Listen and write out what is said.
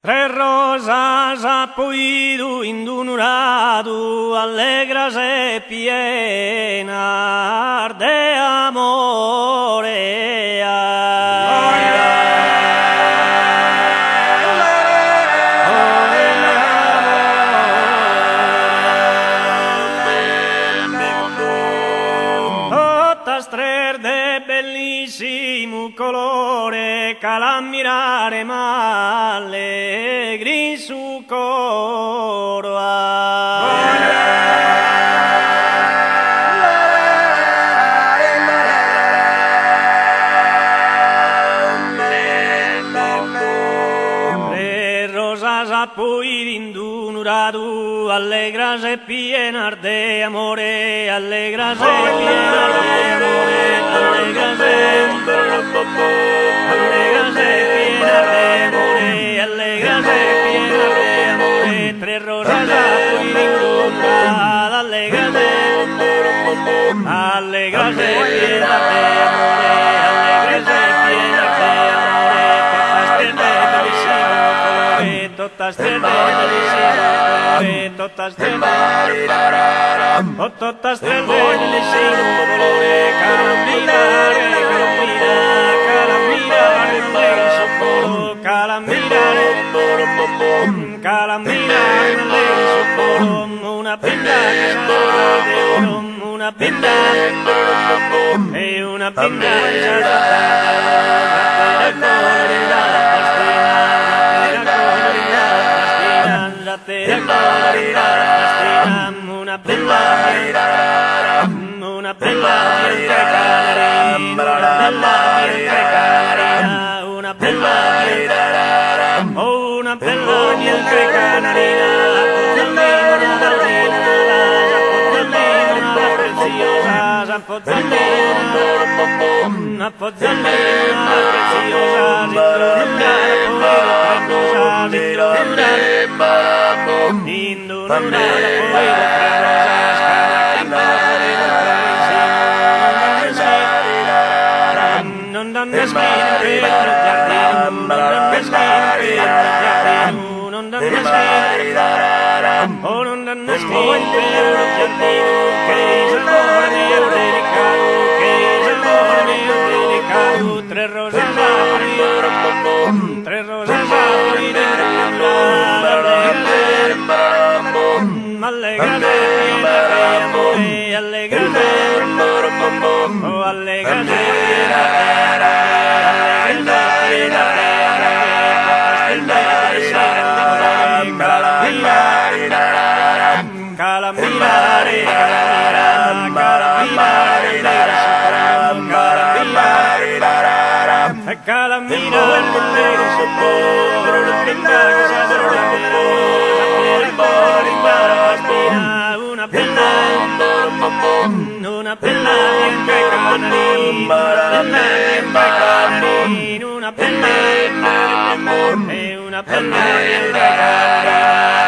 Tre rosas appoido in un rado, allegra se piena de amore. Totas tres de bellissimo colore, che la mirare m'allegri su coro. Le rosas apoi in un rado, allegras e pienas de amore, allegras e pienas de amore, allegras e pienas de amore, allegras e pienas de amore, tres rosas apoi in un rado, allegras e pienas de amore, allegras e pienas de amore, totas tres de bellissimo colore, totas tres de totas tres de bellissimo colore, calammirare, calammirare, allegri su coro, calammirare, calammirare, allegri su coro, una pinna che sa de oro, una pinna e una pinna che sa una bella bianca canarina, una bella bianca canarina, una pozzolina preziosa, non danno spine per il giardino, non danno spine per il giardino, non danno spine, oh non danno spine per il giardino, che il amore mio delicato, che il amore mio delicato, tre rose apri, tre rose apri allegrate piena de amore, allegrate, oh allegrate piena de una bella bianca canarina, una bella e una bella bianca canarina.